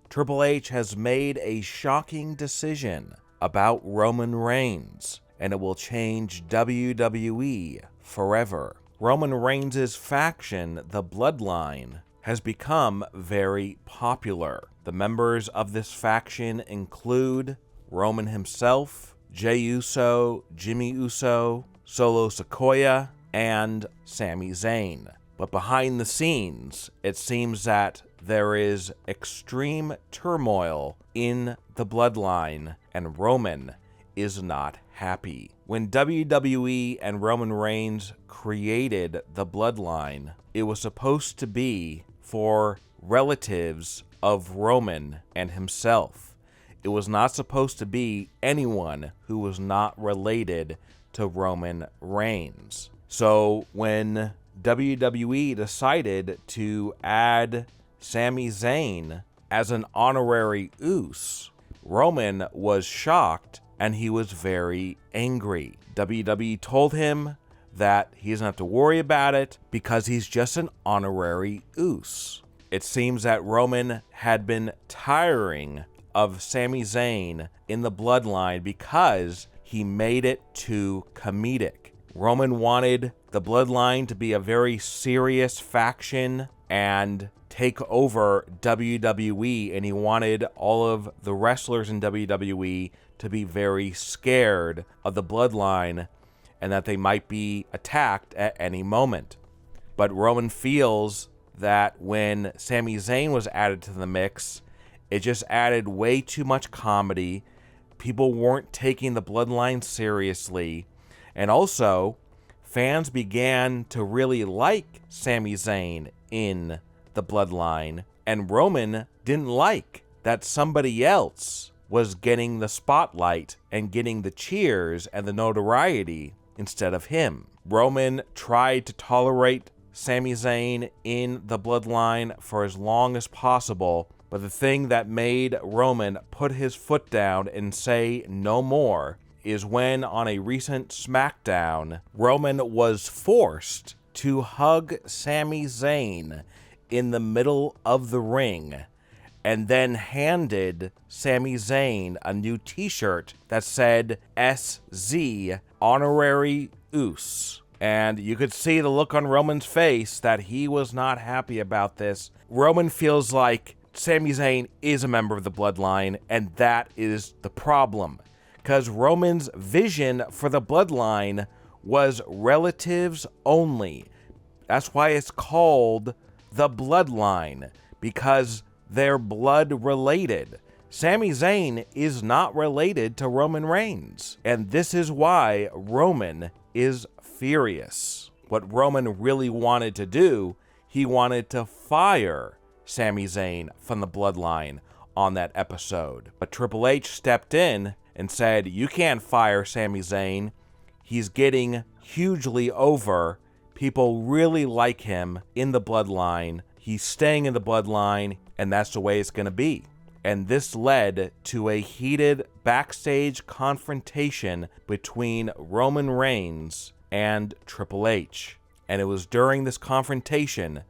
Triple H has made a shocking decision about Roman Reigns, and it will change WWE forever. Roman Reigns' faction, the Bloodline, has become very popular. The members of this faction include Roman himself, Jey Uso, Jimmy Uso, Solo Sikoa, and Sami Zayn. But behind the scenes, it seems that there is extreme turmoil in the Bloodline, and Roman is not happy. When WWE and Roman Reigns created the Bloodline, it was supposed to be for relatives of Roman and himself. It was not supposed to be anyone who was not related to Roman Reigns. So when WWE decided to add Sami Zayn as an honorary Uso, Roman was shocked and he was very angry. WWE told him that he doesn't have to worry about it because he's just an honorary Uso. It seems that Roman had been tiring of Sami Zayn in the Bloodline because he made it too comedic. Roman wanted the Bloodline to be a very serious faction and take over WWE, and he wanted all of the wrestlers in WWE to be very scared of the Bloodline and that they might be attacked at any moment. But Roman feels that when Sami Zayn was added to the mix, it just added way too much comedy. People weren't taking the Bloodline seriously. And also, fans began to really like Sami Zayn in the Bloodline. And Roman didn't like that somebody else was getting the spotlight and getting the cheers and the notoriety instead of him. Roman tried to tolerate Sami Zayn in the Bloodline for as long as possible, but the thing that made Roman put his foot down and say no more is when, on a recent SmackDown, Roman was forced to hug Sami Zayn in the middle of the ring and then handed Sami Zayn a new t-shirt that said SZ Honorary Uso. And you could see the look on Roman's face that he was not happy about this. Roman feels like Sami Zayn is a member of the Bloodline, and that is the problem. Because Roman's vision for the Bloodline was relatives only. That's why it's called the Bloodline, because they're blood related. Sami Zayn is not related to Roman Reigns, and this is why Roman is furious. What Roman really wanted to do, he wanted to fire Sami Zayn from the Bloodline on that episode. But Triple H stepped in and said, you can't fire Sami Zayn. He's getting hugely over. People really like him in the Bloodline. He's staying in the Bloodline, and that's the way it's going to be. And this led to a heated backstage confrontation between Roman Reigns and Triple H. And it was during this confrontation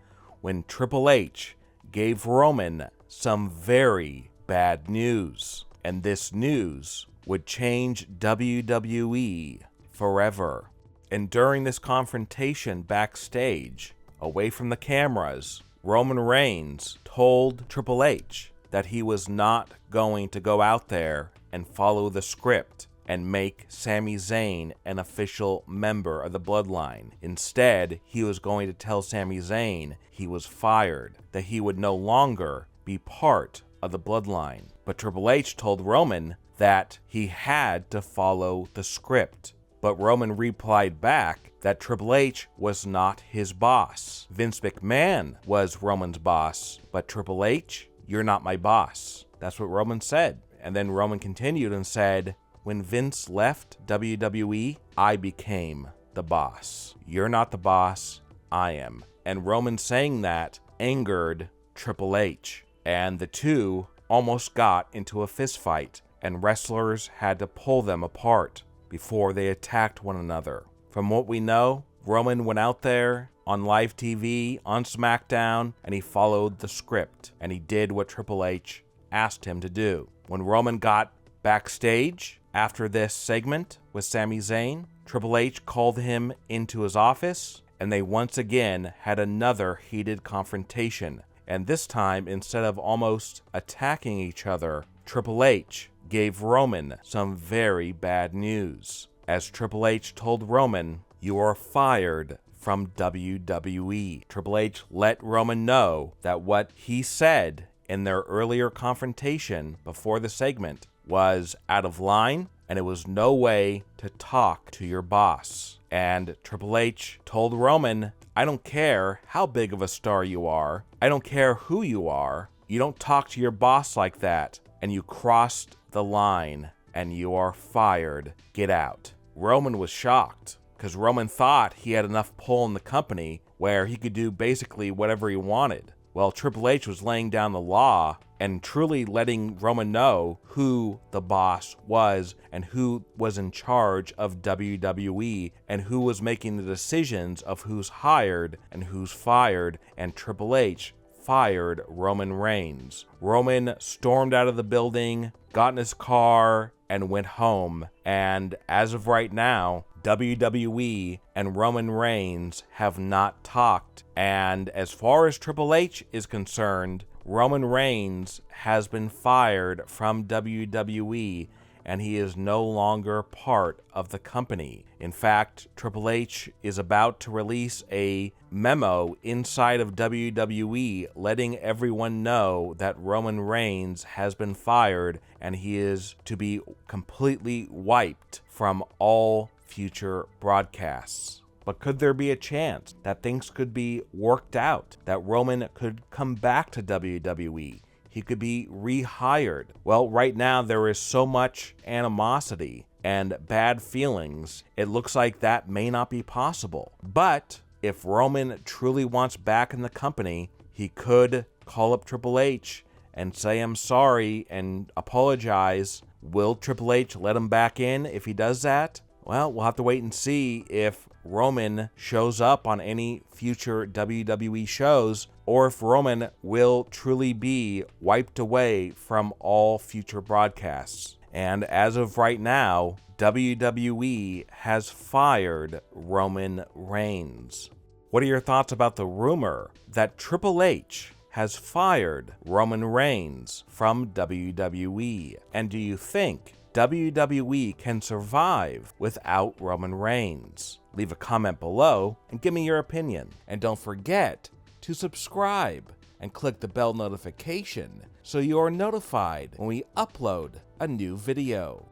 when Triple H gave Roman some very bad news. And this news would change WWE forever. And during this confrontation backstage, away from the cameras, Roman Reigns told Triple H that he was not going to go out there and follow the script and make Sami Zayn an official member of the Bloodline. Instead, he was going to tell Sami Zayn he was fired, that he would no longer be part of the Bloodline. But Triple H told Roman that he had to follow the script. But Roman replied back that Triple H was not his boss. Vince McMahon was Roman's boss, but Triple H, you're not my boss. That's what Roman said. And then Roman continued and said, when Vince left WWE, I became the boss. You're not the boss, I am. And Roman saying that angered Triple H. And the two almost got into a fist fight, and wrestlers had to pull them apart before they attacked one another. From what we know, Roman went out there on live TV, on SmackDown, and he followed the script, and he did what Triple H asked him to do. When Roman got backstage after this segment with Sami Zayn, Triple H called him into his office, and they once again had another heated confrontation. And this time, instead of almost attacking each other, Triple H gave Roman some very bad news. As Triple H told Roman, "You are fired from WWE." Triple H let Roman know that what he said in their earlier confrontation before the segment was out of line, and it was no way to talk to your boss. And Triple H told Roman, "I don't care how big of a star you are. I don't care who you are. You don't talk to your boss like that, and you crossed the line, and you are fired. Get out." Roman was shocked, because Roman thought he had enough pull in the company where he could do basically whatever he wanted. Well, Triple H was laying down the law and truly letting Roman know who the boss was and who was in charge of WWE and who was making the decisions of who's hired and who's fired, and Triple H fired Roman Reigns. Roman stormed out of the building, got in his car, and went home. And as of right now, WWE and Roman Reigns have not talked. And as far as Triple H is concerned, Roman Reigns has been fired from WWE, and he is no longer part of the company. In fact, Triple H is about to release a memo inside of WWE letting everyone know that Roman Reigns has been fired and he is to be completely wiped from all future broadcasts. But could there be a chance that things could be worked out, that Roman could come back to WWE? He could be rehired. Well, right now there is so much animosity and bad feelings, it looks like that may not be possible. But if Roman truly wants back in the company, he could call up Triple H and say, "I'm sorry," and apologize. Will Triple H let him back in if he does that? Well, we'll have to wait and see if Roman shows up on any future WWE shows, or if Roman will truly be wiped away from all future broadcasts. And as of right now, WWE has fired Roman Reigns. What are your thoughts about the rumor that Triple H has fired Roman Reigns from WWE? And do you think WWE can survive without Roman Reigns? Leave a comment below and give me your opinion. And don't forget to subscribe and click the bell notification so you are notified when we upload a new video.